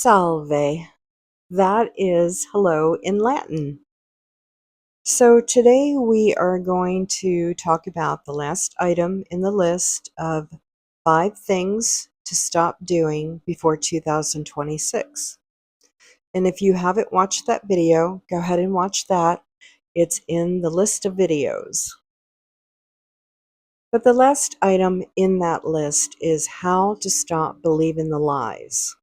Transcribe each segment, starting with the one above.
Salve. That is hello in Latin. So today we are going to talk about the last item in the list of 5 things to stop doing before 2026. And if you haven't watched that video, go ahead and watch that. It's in the list of videos. But the last item in that list is how to stop believing the lies.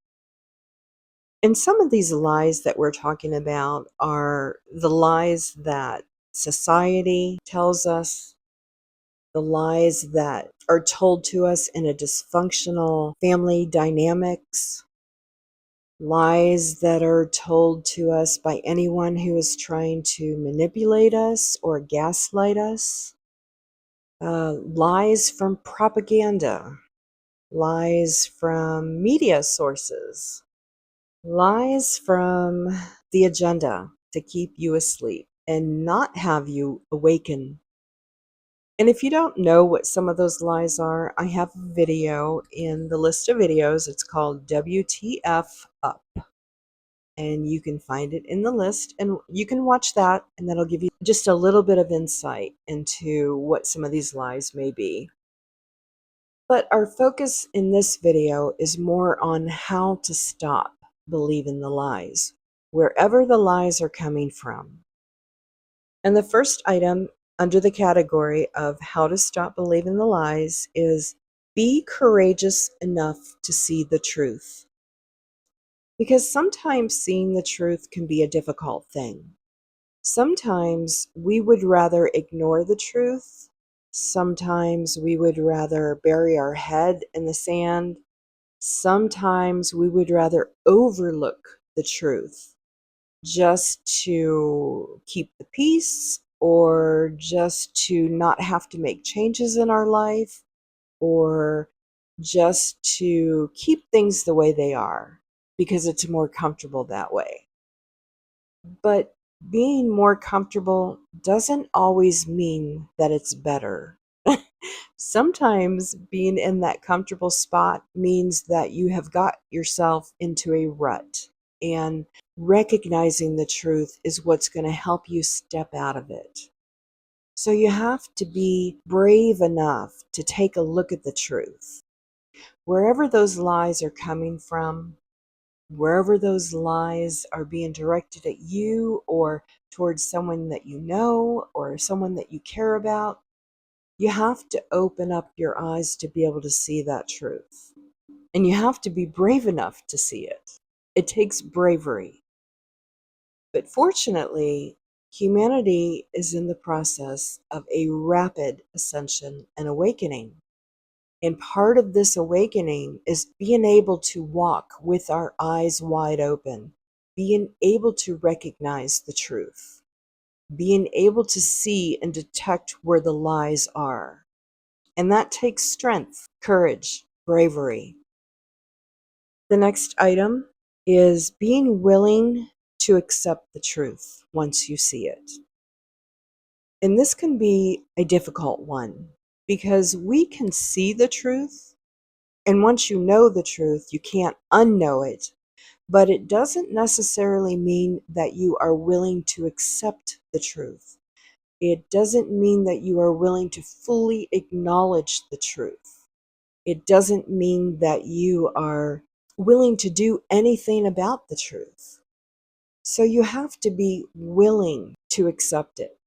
And some of these lies that we're talking about are the lies that society tells us, the lies that are told to us in a dysfunctional family dynamics, lies that are told to us by anyone who is trying to manipulate us or gaslight us, lies from propaganda, lies from media sources, lies from the agenda to keep you asleep and not have you awaken. And if you don't know what some of those lies are, I have a video in the list of videos. It's called WTF Up. And you can find it in the list and you can watch that, and that'll give you just a little bit of insight into what some of these lies may be. But our focus in this video is more on how to stop believing the lies, wherever the lies are coming from. And the first item under the category of how to stop believing the lies is be courageous enough to see the truth. Because sometimes seeing the truth can be a difficult thing. Sometimes we would rather ignore the truth. Sometimes we would rather bury our head in the sand. Sometimes we would rather overlook the truth just to keep the peace, or just to not have to make changes in our life, or just to keep things the way they are because it's more comfortable that way. But being more comfortable doesn't always mean that it's better. Sometimes being in that comfortable spot means that you have got yourself into a rut, and recognizing the truth is what's going to help you step out of it. So you have to be brave enough to take a look at the truth. Wherever those lies are coming from, wherever those lies are being directed at you or towards someone that you know or someone that you care about, you have to open up your eyes to be able to see that truth. And you have to be brave enough to see it. It takes bravery. But fortunately, humanity is in the process of a rapid ascension and awakening. And part of this awakening is being able to walk with our eyes wide open, being able to recognize the truth, being able to see and detect where the lies are. And that takes strength, courage, bravery. The next item is being willing to accept the truth once you see it. And this can be a difficult one because we can see the truth, and once you know the truth, you can't unknow it. But it doesn't necessarily mean that you are willing to accept the truth. It doesn't mean that you are willing to fully acknowledge the truth. It doesn't mean that you are willing to do anything about the truth. So you have to be willing to accept it.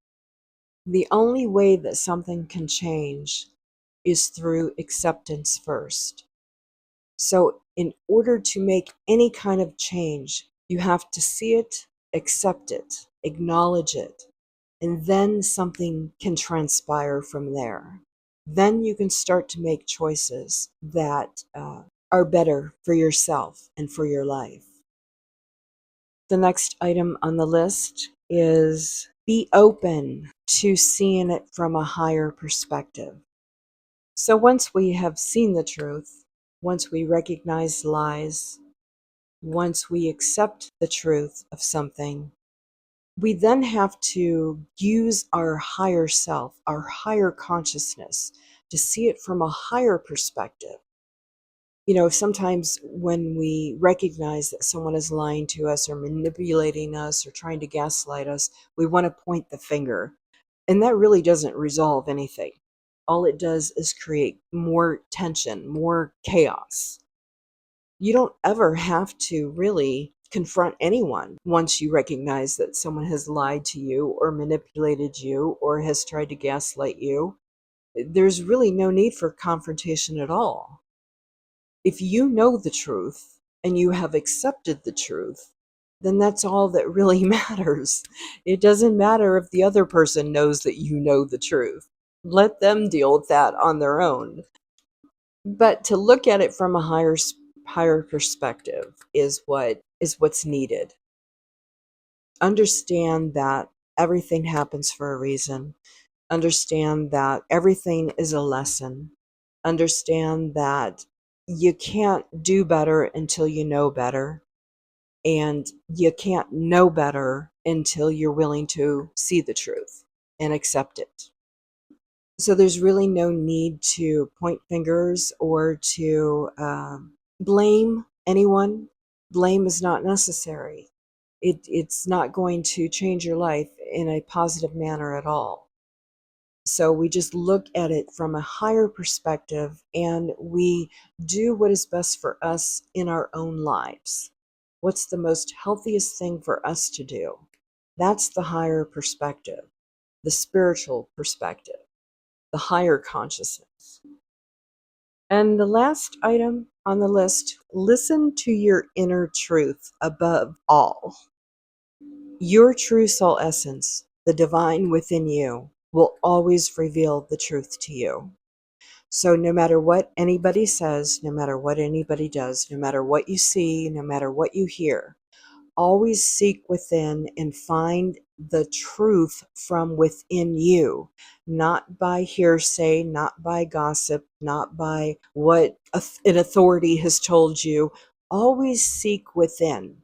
The only way that something can change is through acceptance first. So in order to make any kind of change, you have to see it, accept it, acknowledge it, and then something can transpire from there. Then you can start to make choices that are better for yourself and for your life. The next item on the list is be open to seeing it from a higher perspective. So once we have seen the truth, once we recognize lies, once we accept the truth of something, we then have to use our higher self, our higher consciousness, to see it from a higher perspective. Sometimes when we recognize that someone is lying to us or manipulating us or trying to gaslight us, we want to point the finger. And that really doesn't resolve anything. All it does is create more tension, more chaos. You don't ever have to really confront anyone once you recognize that someone has lied to you or manipulated you or has tried to gaslight you. There's really no need for confrontation at all. If you know the truth and you have accepted the truth, then that's all that really matters. It doesn't matter if the other person knows that you know the truth. Let them deal with that on their own. But to look at it from a higher perspective is what's needed. Understand that everything happens for a reason. Understand that everything is a lesson. Understand that you can't do better until you know better. And you can't know better until you're willing to see the truth and accept it. So there's really no need to point fingers or to blame anyone. Blame is not necessary. It's not going to change your life in a positive manner at all. So we just look at it from a higher perspective and we do what is best for us in our own lives. What's the most healthiest thing for us to do? That's the higher perspective, the spiritual perspective, the higher consciousness. And the last item on the list, listen to your inner truth above all. Your true soul essence, the divine within you, will always reveal the truth to you. So no matter what anybody says, no matter what anybody does, no matter what you see, no matter what you hear, always seek within and find the truth from within you, not by hearsay, not by gossip, not by what an authority has told you. Always seek within,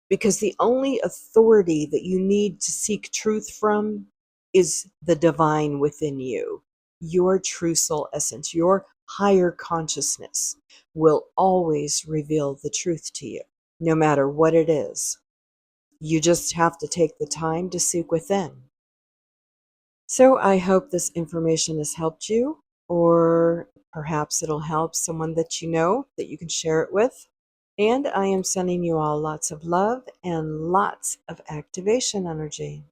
because the only authority that you need to seek truth from is the divine within you. Your true soul essence, your higher consciousness will always reveal the truth to you, no matter what it is. You just have to take the time to seek within. So I hope this information has helped you, or perhaps it'll help someone that you know that you can share it with. And I am sending you all lots of love and lots of activation energy.